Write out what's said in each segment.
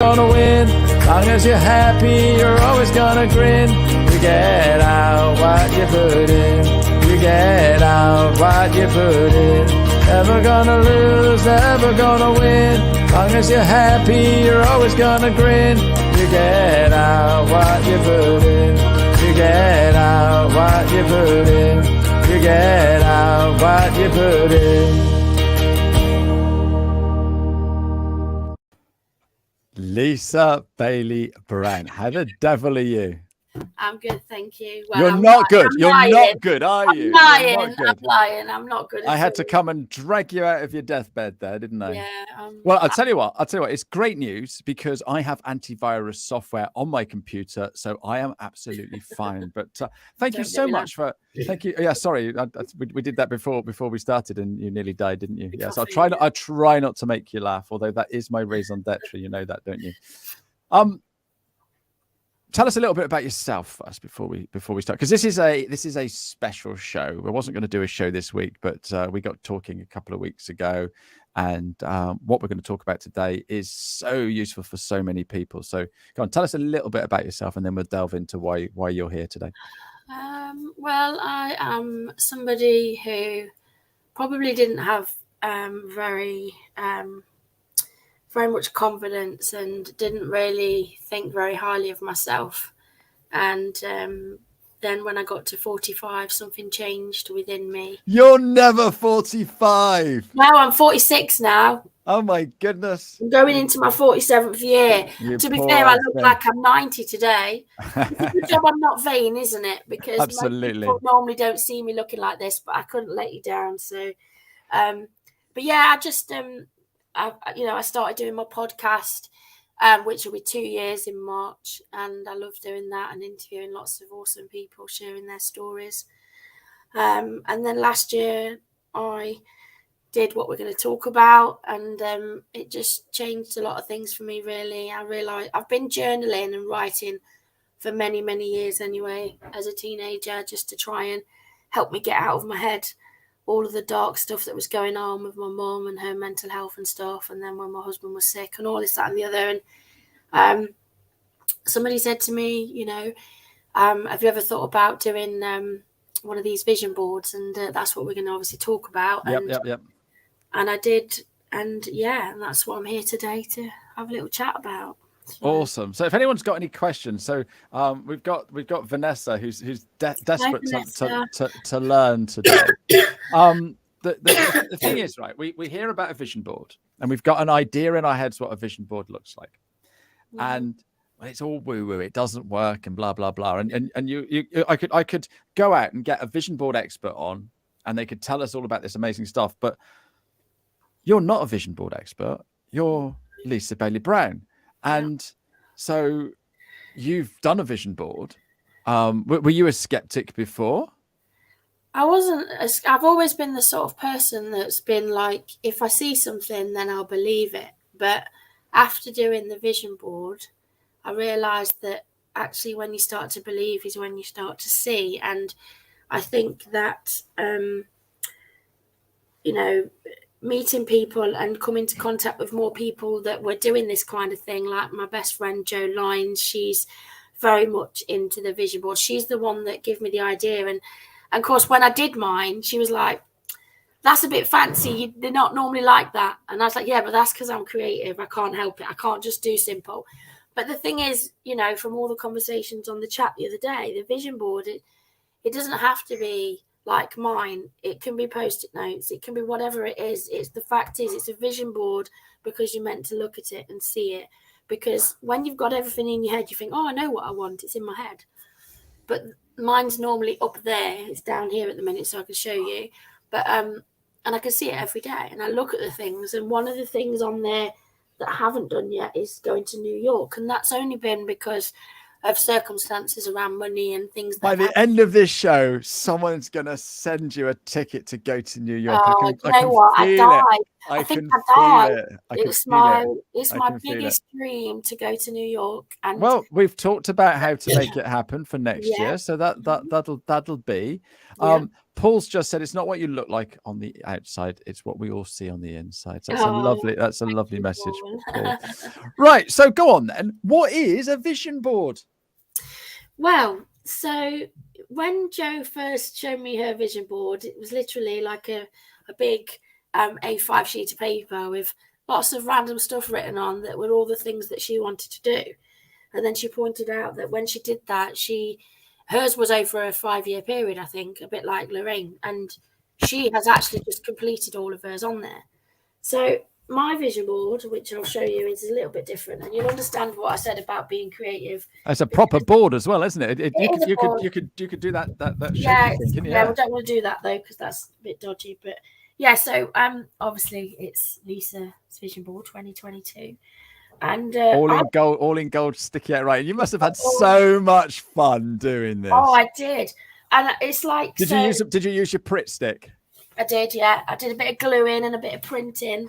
gonna win. Long as you're happy, you're always gonna grin. You get out what you put in. You get out what you put in. Never gonna lose, never gonna win. Long as you're happy, you're always gonna grin. You get out what you put in. You get out what you put in. You get out what you put in. Lisa Bailey Brown, how the devil are you? I'm good, thank you. Well, You're not good. You're not good, are you? I'm lying. I'm not good. I had to come and drag you out of your deathbed there, didn't I? Yeah. Well, I'll tell you what. It's great news because I have antivirus software on my computer, so I am absolutely fine. But thank you so much for. Thank you. Yeah, sorry, we did that before we started, and you nearly died, didn't you? Yes. I try not to make you laugh, although that is my raison d'être. You know that, don't you? Tell us a little bit about yourself first before we start, because this is a special show. I wasn't going to do a show this week, but we got talking a couple of weeks ago, and what we're going to talk about today is so useful for so many people. So go on, tell us a little bit about yourself, and then we'll delve into why you're here today. Well, I am somebody who probably didn't have very much confidence and didn't really think very highly of myself. And then when I got to 45, something changed within me. You're never 45. No, I'm 46 now. Oh my goodness. I'm going into my 47th year. To be fair, I look like I'm 90 today. It's a good job I'm not vain, isn't it? Because absolutely, people normally don't see me looking like this, but I couldn't let you down. So, but yeah, I just... I started doing my podcast, which will be 2 years in March, and I love doing that and interviewing lots of awesome people, sharing their stories. And then last year I did what we're going to talk about, and it just changed a lot of things for me, really. I realised I've been journaling and writing for many, many years anyway, as a teenager, just to try and help me get out of my head all of the dark stuff that was going on with my mum and her mental health and stuff. And then when my husband was sick and all this, that and the other. And somebody said to me, have you ever thought about doing one of these vision boards? And that's what we're going to obviously talk about. Yep. And I did. And and that's what I'm here today to have a little chat about. Awesome. So if anyone's got any questions, so we've got Vanessa who's desperate to learn today. The thing is, right, we hear about a vision board and we've got an idea in our heads what a vision board looks like. Yeah. And it's all woo-woo, it doesn't work and blah blah blah. And I could go out and get a vision board expert on and they could tell us all about this amazing stuff, but you're not a vision board expert, you're Lisa Bailey Brown. And so you've done a vision board. Were you a skeptic before? I wasn't. I've always been the sort of person that's been like, if I see something, then I'll believe it. But after doing the vision board, I realised that actually when you start to believe is when you start to see. And I think that, meeting people and coming into contact with more people that were doing this kind of thing, like my best friend Jo Lyons, she's very much into the vision board. She's the one that gave me the idea. And of course, when I did mine, she was like, that's a bit fancy. They're not normally like that. And I was like, yeah, but that's because I'm creative. I can't help it. I can't just do simple. But the thing is, from all the conversations on the chat the other day, the vision board, it doesn't have to be like mine. It can be post-it notes. It can be whatever it is. The fact is, it's a vision board because you're meant to look at it and see it. Because when you've got everything in your head, you think, oh, I know what I want. It's in my head. But mine's normally up there. It's down here at the minute, so I can show you. But and I can see it every day. And I look at the things. And one of the things on there that I haven't done yet is going to New York. And that's only been because of circumstances around money and things. By the end of this show, someone's going to send you a ticket to go to New York. Oh, I died. I think I died. It's my biggest dream to go to New York. And well, we've talked about how to make it happen for next year, so that'll be. Paul's just said it's not what you look like on the outside, it's what we all see on the inside. So Oh, that's a thank lovely you, message, Paul. Paul. Right. So go on then. What is a vision board? Well, so when Jo first showed me her vision board, it was literally like a big A5 sheet of paper with lots of random stuff written on that were all the things that she wanted to do. And then she pointed out that when she did that, hers was over a 5-year period, I think, a bit like Lorraine, and she has actually just completed all of hers on there. So my vision board, which I'll show you, is a little bit different, and you'll understand what I said about being creative. It's a proper board as well, isn't it? It is a board. You could do that Yeah, shaky thing, can you? yeah, we don't want to do that though because that's a bit dodgy. But yeah, so obviously it's Lisa's vision board 2022, and all in gold, sticky out right. You must have had so much fun doing this. Oh, I did, and it's like. Did you use your Pritt stick? I did, yeah. I did a bit of gluing and a bit of printing.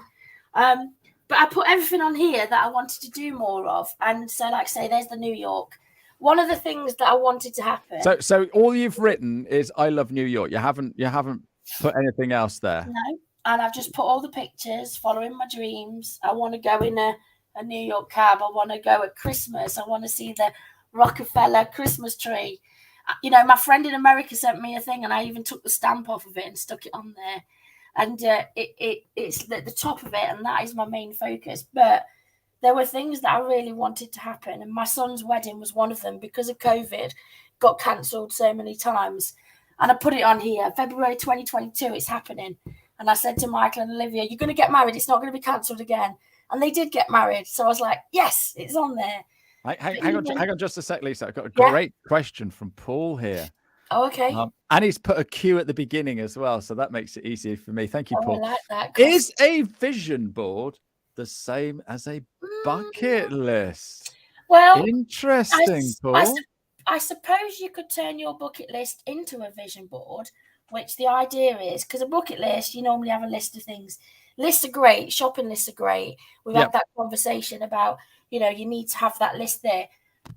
But I put everything on here that I wanted to do more of. And so, like I say, there's the New York. One of the things that I wanted to happen. So all you've written is "I love New York." You haven't put anything else there. No, and I've just put all the pictures, following my dreams. I want to go in a New York cab. I want to go at Christmas. I want to see the Rockefeller Christmas tree. You know, my friend in America sent me a thing, and I even took the stamp off of it and stuck it on there. And it's at the top of it, and that is my main focus. But there were things that I really wanted to happen, and my son's wedding was one of them because of COVID, got cancelled so many times. And I put it on here, February 2022, it's happening. And I said to Michael and Olivia, you're going to get married. It's not going to be cancelled again. And they did get married. So I was like, yes, it's on there. Hang on just a sec, Lisa. I've got a great question from Paul here. Oh, okay. And he's put a Q at the beginning as well, so that makes it easier for me. Thank you, Paul. I like that. Is a vision board the same as a bucket list? Well, interesting, Paul. I suppose you could turn your bucket list into a vision board, which the idea is, because a bucket list, you normally have a list of things. Lists are great. Shopping lists are great. We've had that conversation about, you need to have that list there.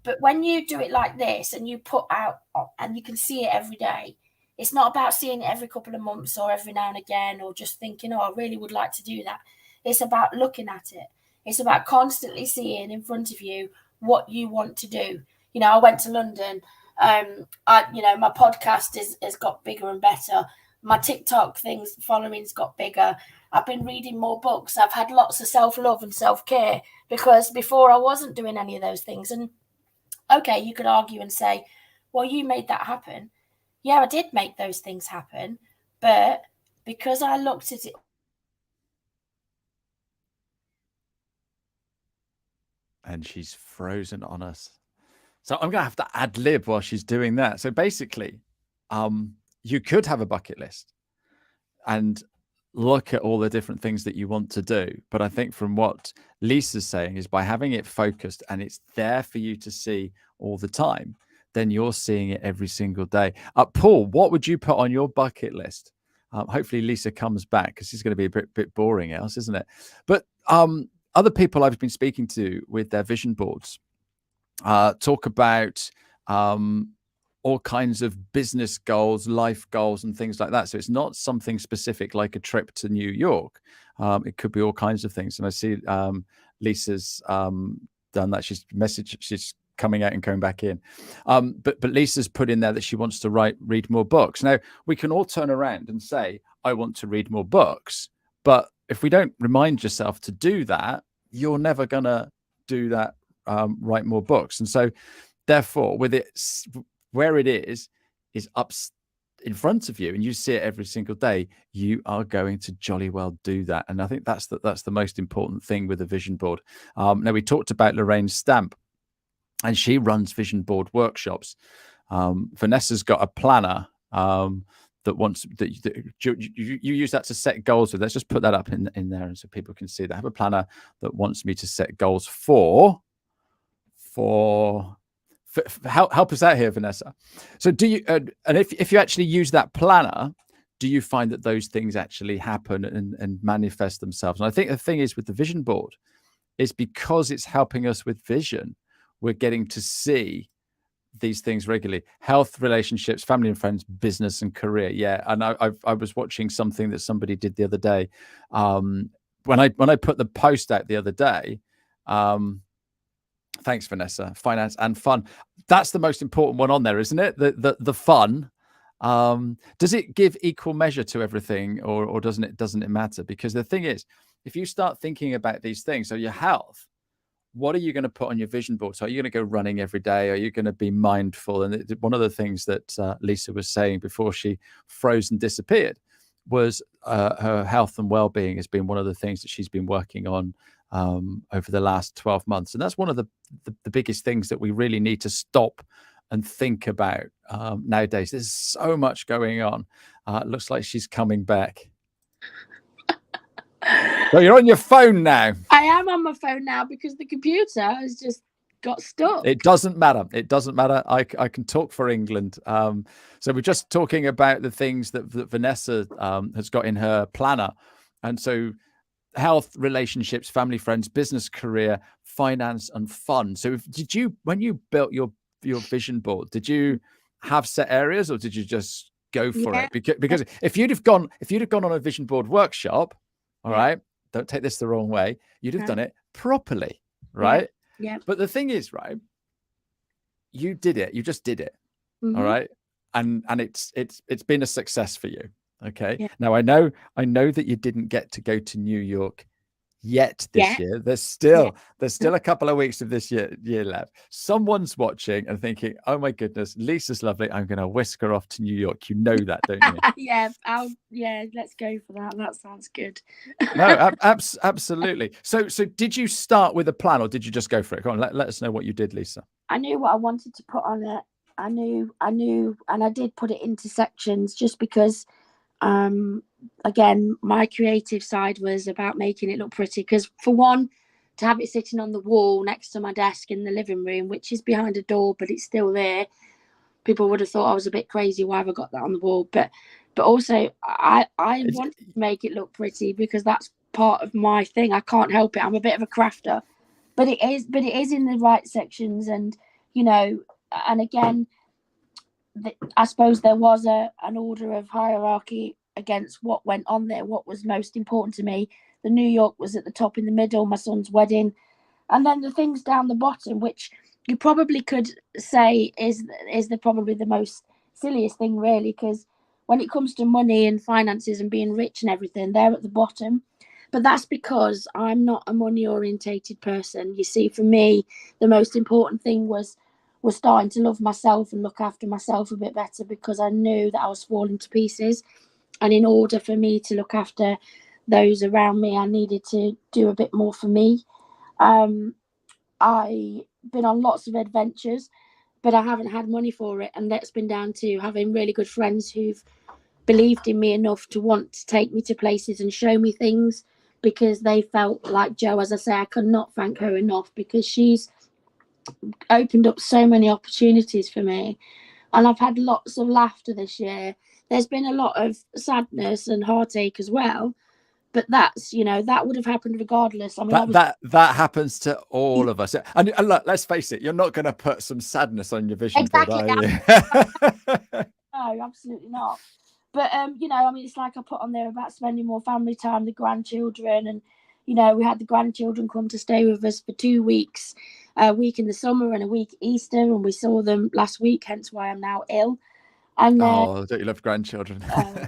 But when you do it like this and you put out and you can see it every day, it's not about seeing it every couple of months or every now and again or just thinking, I really would like to do that. It's about looking at it. It's about constantly seeing in front of you what you want to do. I went to London. My podcast has got bigger and better. My TikTok following's got bigger. I've been reading more books. I've had lots of self-love and self-care because before I wasn't doing any of those things. And okay, you could argue and say, well, you made that happen. Yeah, I did make those things happen. But because I looked at it. And she's frozen on us. So I'm going to have to ad lib while she's doing that. So basically, you could have a bucket list and look at all the different things that you want to do. But I think from what Lisa's saying is by having it focused and it's there for you to see all the time, then you're seeing it every single day. Paul, what would you put on your bucket list? Hopefully Lisa comes back because she's going to be a bit boring else, isn't it? But other people I've been speaking to with their vision boards talk about all kinds of business goals, life goals, and things like that. So it's not something specific like a trip to New York. It could be all kinds of things. And I see Lisa's done that. She's coming out and coming back in. But Lisa's put in there that she wants to read more books. Now, we can all turn around and say, I want to read more books. But if we don't remind yourself to do that, you're never going to do that, write more books. And so therefore, with it, where it is up in front of you and you see it every single day, you are going to jolly well do that. And I think that's the most important thing with a vision board. Now, we talked about Lorraine's stamp and she runs vision board workshops. Vanessa's got a planner you use that to set goals with. Let's just put that up in there so people can see that. I have a planner that wants me to set goals for help us out here, Vanessa. So do you and if you actually use that planner, do you find that those things actually happen and manifest themselves? And I think the thing is with the vision board, is because it's helping us with vision, we're getting to see all the different things that we want to do. But I think from what Lisa's saying is by having it focused and it's there for you to see all the time, then you're seeing it every single day. And I think that's the most important thing with a vision board. Is because it's helping us with vision, we're getting to see these things regularly: health, relationships, family and friends, business and career. Yeah. And I was watching something that somebody did the other day. When I put the post out the other day, thanks, Vanessa, finance and fun. That's the most important one on there, isn't it? The fun. Does it give equal measure to everything, or doesn't it matter? Because the thing is, if you start thinking about these things, so your health, what are you going to put on your vision board? So are you going to go running every day? Are you going to be mindful? And one of the things that Lisa was saying before she froze and disappeared was her health and well-being has been one of the things that she's been working on over the last 12 months. And that's one of the biggest things that we really need to stop and think about nowadays. There's so much going on. It looks like she's coming back. So you're on your phone now. I am on my phone now because the computer has just got stuck. It doesn't matter. It doesn't matter. I can talk for England. So we're just talking about the things that Vanessa has got in her planner. And so health, relationships, family, friends, business, career, finance, and fun. So when you built your vision board, did you have set areas, or did you just go for it? Because if you'd have gone on a vision board workshop, all right, don't take this the wrong way, you'd have done it properly, right? Yeah. But the thing is, right, you did it. You just did it. Mm-hmm. All right. And it's been a success for you. Okay. Yeah. Now I know that you didn't get to go to New York yet this year. There's still a couple of weeks of this year left. Someone's watching and thinking, oh my goodness, Lisa's lovely. I'm going to whisk her off to New York. You know that, don't you? Let's go for that. That sounds good. No, absolutely. So did you start with a plan, or did you just go for it? Go on, let us know what you did, Lisa. I knew what I wanted to put on it. I knew, and I did put it into sections just because, again, my creative side was about making it look pretty. Because for one, to have it sitting on the wall next to my desk in the living room, which is behind a door, but it's still there, people would have thought I was a bit crazy. Why have I got that on the wall? But also, I wanted to make it look pretty because that's part of my thing. I can't help it. I'm a bit of a crafter, but it is in the right sections, and and again, I suppose there was an order of hierarchy against what went on there, what was most important to me. The New York was at the top in the middle, my son's wedding, and then the things down the bottom, which you probably could say is probably the most silliest thing, really, because when it comes to money and finances and being rich and everything, they're at the bottom. But that's because I'm not a money-orientated person. You see, for me, the most important thing was starting to love myself and look after myself a bit better, because I knew that I was falling to pieces. And in order for me to look after those around me, I needed to do a bit more for me. I've been on lots of adventures, but I haven't had money for it. And that's been down to having really good friends who've believed in me enough to want to take me to places and show me things, because they felt like Jo, as I say, I could not thank her enough, because she's opened up so many opportunities for me. And I've had lots of laughter this year. There's been a lot of sadness and heartache as well, but that's, that would have happened regardless. I mean, that happens to all of us. And look, let's face it, you're not going to put some sadness on your vision board, are you? No, absolutely not. But I mean, it's like I put on there about spending more family time, the grandchildren, and we had the grandchildren come to stay with us for 2 weeks, a week in the summer and a week Easter, and we saw them last week, hence why I'm now ill. And don't you love grandchildren?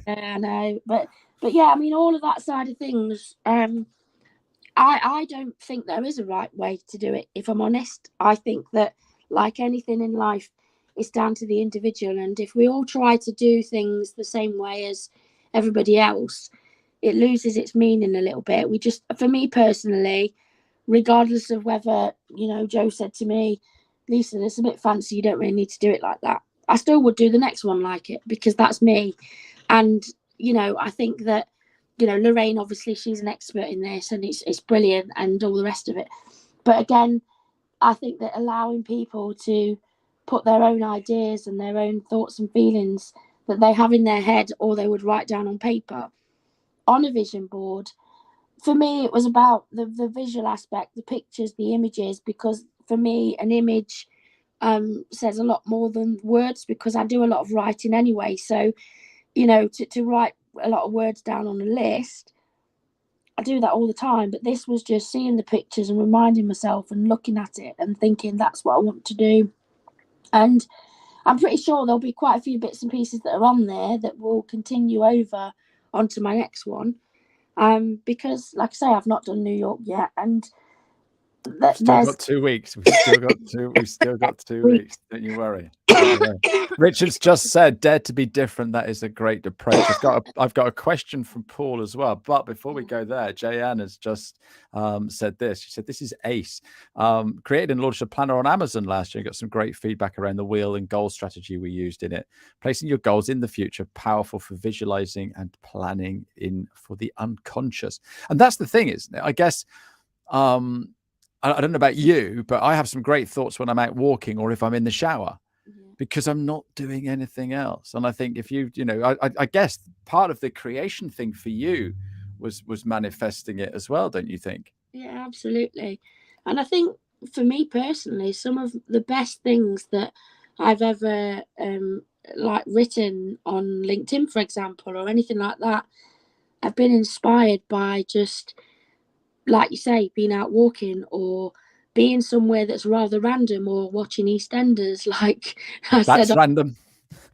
I know, but yeah, I mean, all of that side of things, I don't think there is a right way to do it, if I'm honest. I think that, like anything in life, it's down to the individual, and if we all try to do things the same way as everybody else, it loses its meaning a little bit. For me personally, regardless of whether, Jo said to me, Lisa, it's a bit fancy, you don't really need to do it like that, I still would do the next one like it, because that's me. And I think that Lorraine, obviously she's an expert in this, and it's brilliant, and all the rest of it. But again, I think that allowing people to put their own ideas and their own thoughts and feelings that they have in their head, or they would write down on paper, on a vision board. For me, it was about the visual aspect, the pictures, the images, because for me, an image says a lot more than words, because I do a lot of writing anyway. So, you know, to write a lot of words down on a list, I do that all the time. But this was just seeing the pictures and reminding myself and looking at it and thinking that's what I want to do. And I'm pretty sure there'll be quite a few bits and pieces that are on there that will continue over onto my next one. Because, like I say, I've not done New York yet, and We've still got 2 weeks. We've still got 2 weeks. Don't you worry. Richard's just said, "Dare to be different." That is a great approach. I've got a question from Paul as well. But before we go there, Jayanne has just said this. She said, "This is ace. Created and launched a planner on Amazon last year. Got some great feedback around the wheel and goal strategy we used in it. Placing your goals in the future, powerful for visualizing and planning in for the unconscious." And that's the thing, isn't it? I guess. I don't know about you, but I have some great thoughts when I'm out walking or if I'm in the shower, because I'm not doing anything else. And I think if you know, I guess part of the creation thing for you was manifesting it as well, don't you think? Yeah, absolutely. And I think for me personally, some of the best things that I've ever like written on LinkedIn, for example, or anything like that, I've been inspired by just, like you say, being out walking or being somewhere that's rather random, or watching EastEnders. Like That's random.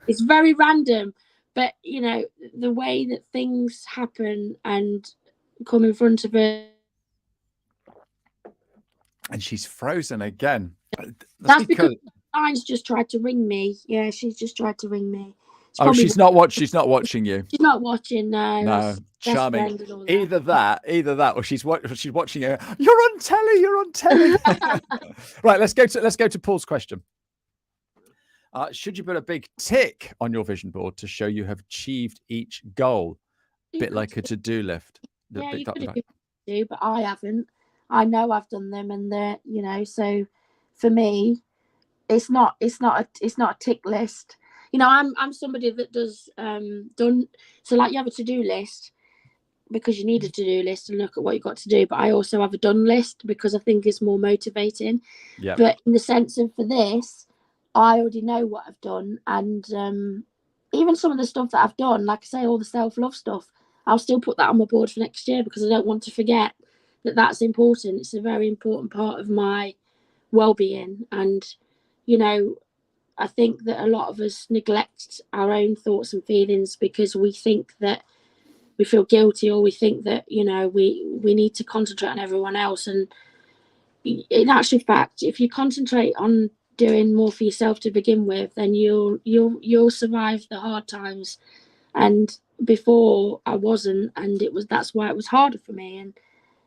It's very random, but you know, the way that things happen and come in front of her. And she's frozen again. That's because Line's just tried to ring me. Yeah, she's just tried to ring me. She's not watching you. She's not watching. No, charming. Either that, or she's watching you. You're on telly. You're on telly. Right, let's go to Paul's question. Should you put a big tick on your vision board to show you have achieved each goal? Bit like a to-do list. Yeah, you could do, but I haven't. I know I've done them, and they're, you know, so for me, it's not a tick list. You know, I'm somebody that does done. So like, you have a to-do list because you need a to-do list and look at what you've got to do. But I also have a done list because I think it's more motivating. Yeah. But in the sense of, for this, I already know what I've done, and even some of the stuff that I've done, like I say, all the self-love stuff, I'll still put that on my board for next year because I don't want to forget that that's important. It's a very important part of my well-being. And, you know, I think that a lot of us neglect our own thoughts and feelings because we think that we feel guilty, or we think that, you know, we need to concentrate on everyone else. And in actual fact, if you concentrate on doing more for yourself to begin with, then you'll survive the hard times. And before, I wasn't, and that's why it was harder for me. And,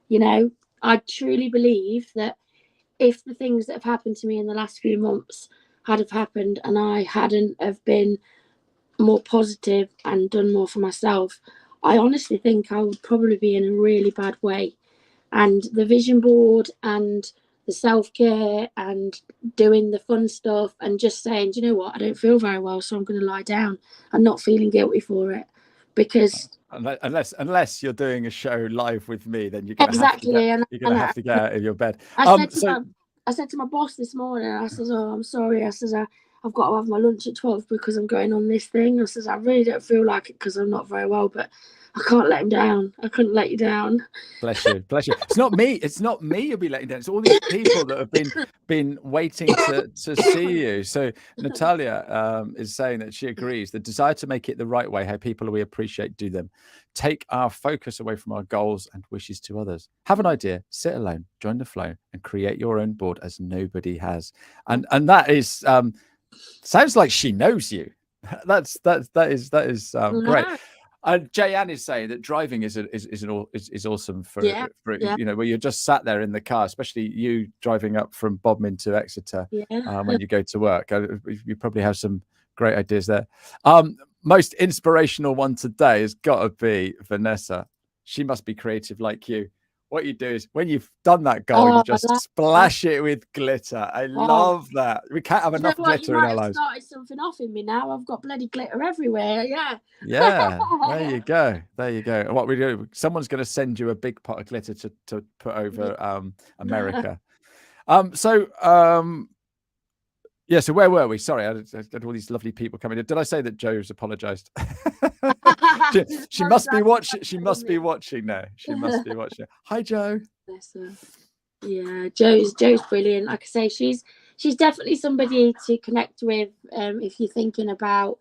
you know, I truly believe that if the things that have happened to me in the last few months had have happened and I hadn't have been more positive and done more for myself, I honestly think I would probably be in a really bad way. And the vision board and the self-care and doing the fun stuff and just saying, do you know what, I don't feel very well, so I'm going to lie down, and not feeling guilty for it. Because unless you're doing a show live with me, then you're going to have to get out of your bed. I said to my boss this morning, I says, "Oh, I'm sorry." I says, "I've got to have my lunch at 12 because I'm going on this thing." I says, "I really don't feel like it because I'm not very well, but I can't let him down. I couldn't let you down." Bless you. It's not me. It's not me you'll be letting down. It's all these people that have been waiting to see you. So Natalia is saying that she agrees. The desire to make it the right way, how people we appreciate do them. Take our focus away from our goals and wishes to others. Have an idea, sit alone, join the flow, and create your own board as nobody has. And that is sounds like she knows you. That is great. Jayanne is saying that driving is awesome for you know, where you're just sat there in the car, especially you driving up from Bodmin to Exeter when you go to work. You probably have some great ideas there. Most inspirational one today has got to be Vanessa. She must be creative like you. What you do is when you've done that goal, you just splash it with glitter. I love that. We can't have enough glitter in our lives. Started something off in me now. I've got bloody glitter everywhere. Yeah. There you go. And what we do, someone's going to send you a big pot of glitter to put over America. Yeah, so where were we? Sorry, I had all these lovely people coming in. Did I say that Joe's apologized? she must be watching. She must be watching now. She must be watching. Hi, Joe. Bless her. Yeah, Joe's brilliant. Like I say, she's definitely somebody to connect with if you're thinking about,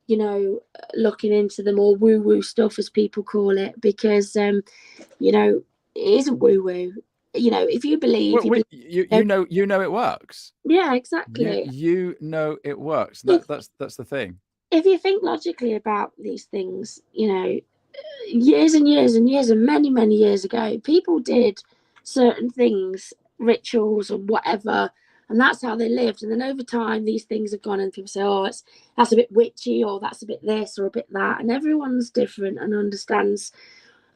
you know, looking into the more woo-woo stuff, as people call it, because you know, it isn't woo-woo. You know, if you believe, Well, you know it works. Yeah, exactly. You know it works. That's the thing. If you think logically about these things, you know, years and years and years and many, many years ago, people did certain things, rituals or whatever, and that's how they lived. And then over time, these things have gone, and people say, "Oh, that's a bit witchy," or "That's a bit this," or "a bit that." And everyone's different and understands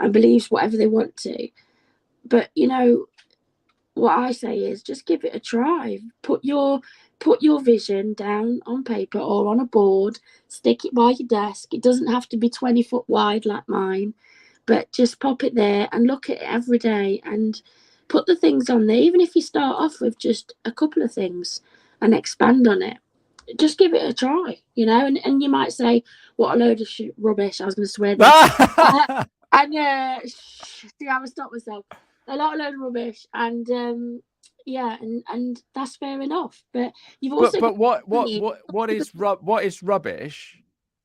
and believes whatever they want to. But you know, what I say is just give it a try. Put your vision down on paper or on a board, stick it by your desk. It doesn't have to be 20 foot wide like mine, but just pop it there and look at it every day and put the things on there. Even if you start off with just a couple of things and expand on it, just give it a try, you know. And you might say, "What a load of rubbish." I was going to swear there. And see, I would stop myself. A load of rubbish, and yeah, and that's fair enough. But you've also but what is rubbish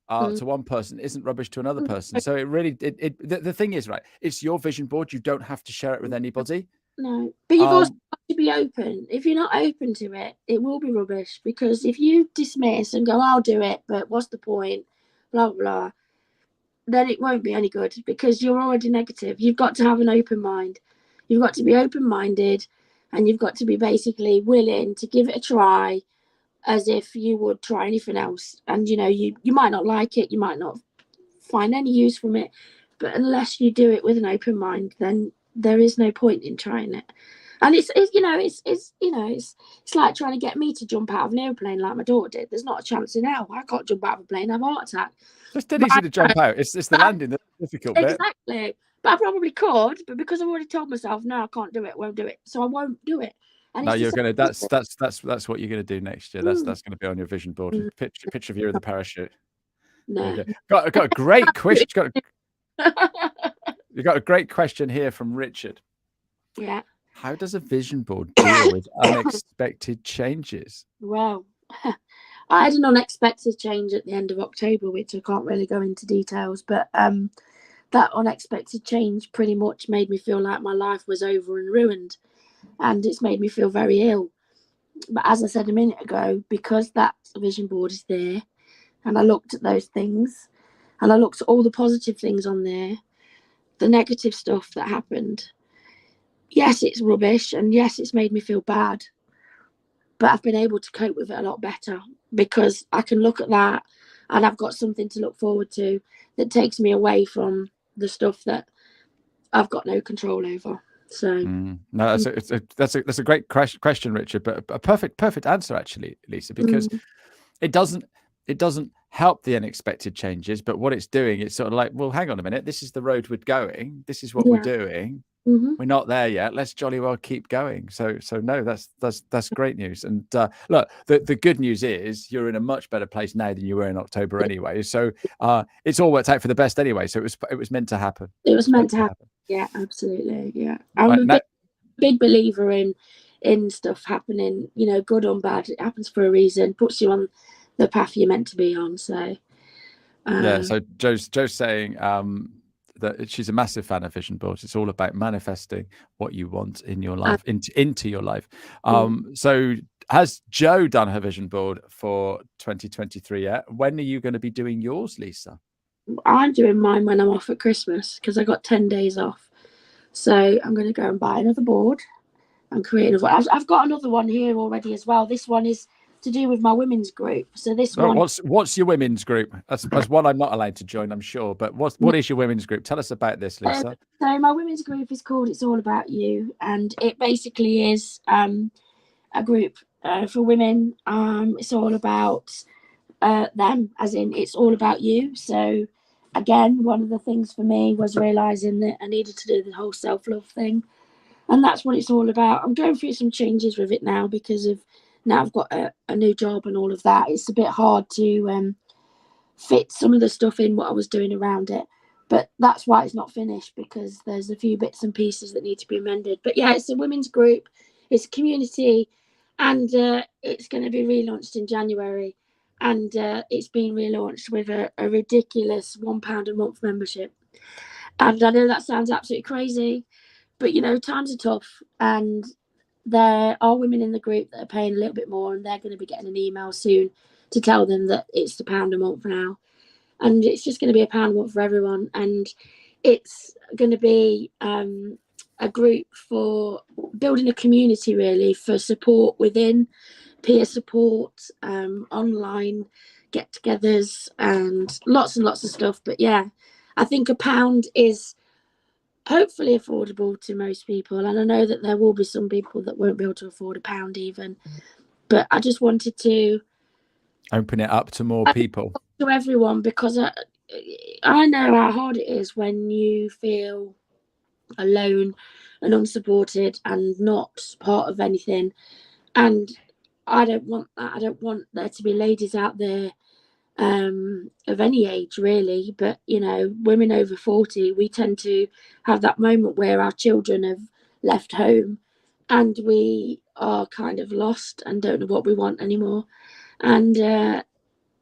to one person isn't rubbish to another person. So it really the thing is, right, it's your vision board. You don't have to share it with anybody. No, but you've also got to be open. If you're not open to it, it will be rubbish, because if you dismiss and go, "I'll do it, but what's the point," blah blah, then it won't be any good, because you're already negative. You've got to have an open mind. You've got to be open-minded, and you've got to be basically willing to give it a try as if you would try anything else. And you know, you might not like it, you might not find any use from it, but unless you do it with an open mind, then there is no point in trying it. And it's like trying to get me to jump out of an airplane like my daughter did. There's not a chance in hell. I can't jump out of a plane, I have a heart attack. It's dead easy to jump out. It's the landing that's difficult bit. Exactly. But I probably could, but because I've already told myself, no, I can't do it, won't do it. So I won't do it. And no, you're gonna. That's what you're gonna do next year. That's gonna be on your vision board. Picture of you in the parachute. No. Got a great question. You got a great question here from Richard. Yeah. How does a vision board deal with unexpected changes? Well, I had an unexpected change at the end of October, which I can't really go into details, but that unexpected change pretty much made me feel like my life was over and ruined, and it's made me feel very ill. But as I said a minute ago, because that vision board is there, and I looked at those things, and I looked at all the positive things on there, the negative stuff that happened, yes, it's rubbish, and yes, it's made me feel bad, but I've been able to cope with it a lot better, because I can look at that and I've got something to look forward to that takes me away from the stuff that I've got no control over. So no, that's a great question, Richard, but a perfect answer actually, Lisa, because it doesn't help the unexpected changes, but what it's doing, it's sort of like, well, hang on a minute, this is the road we're going, this is what we're doing. We're not there yet. Let's jolly well keep going. So no, that's great news. And look, the good news is you're in a much better place now than you were in October anyway. So it's all worked out for the best anyway. So it was meant to happen. It was meant to happen. Yeah, absolutely. Yeah, I'm a big believer in stuff happening. You know, good or bad, it happens for a reason. Puts you on the path you're meant to be on. So yeah. So Joe's saying that she's a massive fan of vision boards. It's all about manifesting what you want in your life, into your life. So has Joe done her vision board for 2023 yet? When are you going to be doing yours, Lisa? I'm doing mine when I'm off at Christmas, because I got 10 days off. So I'm going to go and buy another board and create another. I've got another one here already as well. This one is to do with my women's group. So this one. What's your women's group? That's one I'm not allowed to join, I'm sure. But what is your women's group? Tell us about this, Lisa. So my women's group is called It's All About You, and it basically is a group for women. It's all about them, as in it's all about you. So again, one of the things for me was realizing that I needed to do the whole self-love thing, and that's what it's all about. I'm going through some changes with it now because of now I've got a new job and all of that, it's a bit hard to fit some of the stuff in what I was doing around it. But that's why it's not finished, because there's a few bits and pieces that need to be amended. But yeah, it's a women's group, it's a community, and it's going to be relaunched in January. And it's been relaunched with a ridiculous £1 a month membership. And I know that sounds absolutely crazy, but you know, times are tough, and there are women in the group that are paying a little bit more, and they're going to be getting an email soon to tell them that it's £1 a month now. And it's just going to be £1 a month for everyone. And it's going to be a group for building a community, really, for support within, peer support, online get-togethers, and lots of stuff. But yeah, I think £1 is hopefully affordable to most people, and I know that there will be some people that won't be able to afford £1 even. But I just wanted to open it up to more people, to everyone, because I know how hard it is when you feel alone and unsupported and not part of anything. And I don't want that. I don't want there to be ladies out there of any age, really, but you know, women over 40, we tend to have that moment where our children have left home and we are kind of lost and don't know what we want anymore. And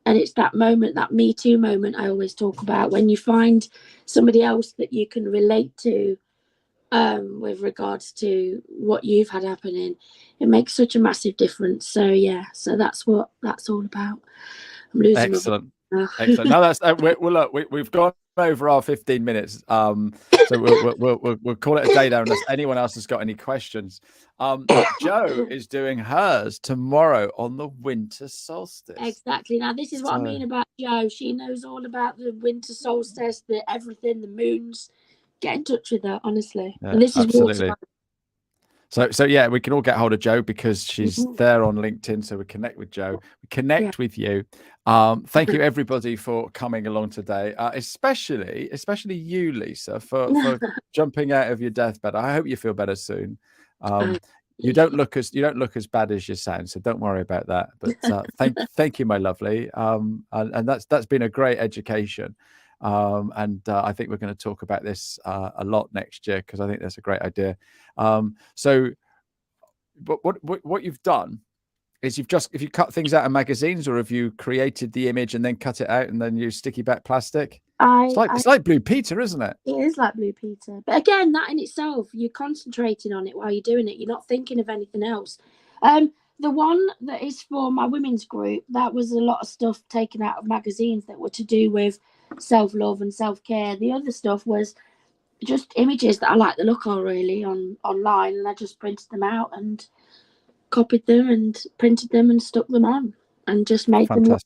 it's that moment, that Me Too moment I always talk about, when you find somebody else that you can relate to with regards to what you've had happening. It makes such a massive difference. So yeah, so that's what that's all about. I'm losing excellent. Excellent. No, that's well. Look, we've gone over our 15 minutes. So we'll call it a day there unless anyone else has got any questions. Jo is doing hers tomorrow on the winter solstice. Exactly. Now this is what I mean about Jo. She knows all about the winter solstice, the everything, the moons. Get in touch with her, honestly. Yeah, and this is absolutely. So yeah, we can all get hold of Jo because she's there on LinkedIn. So we connect with Jo, we connect with you. Thank you everybody for coming along today, especially you, Lisa, for jumping out of your deathbed. I hope you feel better soon. You don't look as bad as you sound, so don't worry about that. But thank you, my lovely. And that's been a great education. And I think we're going to talk about this a lot next year, because I think that's a great idea. So what you've done is if you cut things out of magazines, or have you created the image and then cut it out and then use sticky back plastic? It's like Blue Peter, isn't it? It is like Blue Peter. But again, that in itself, you're concentrating on it while you're doing it. You're not thinking of anything else. The one that is for my women's group, that was a lot of stuff taken out of magazines that were to do with self-love and self-care. The other stuff was just images that I like the look of, really, online, and I just printed them out and copied them and printed them and stuck them on and just made them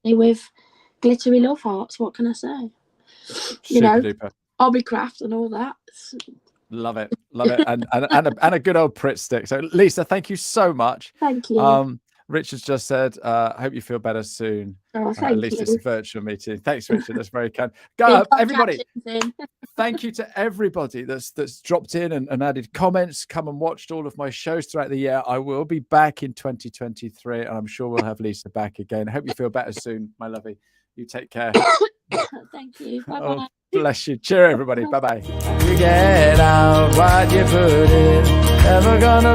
with glittery love hearts. What can I say? Duper. Hobbycraft and all that. Love it. and a good old Pritt stick. So Lisa, thank you so much. Thank you. Richard's just said, I hope you feel better soon. At least it's a virtual meeting. Thanks, Richard. That's very kind. Everybody, thank you to everybody that's dropped in and added comments, come and watched all of my shows throughout the year. I will be back in 2023, and I'm sure we'll have Lisa back again. I hope you feel better soon, my lovey. You take care. Thank you. Bye-bye. Oh, bless you. Cheer, everybody. Bye-bye. You get out what you put in. Never gonna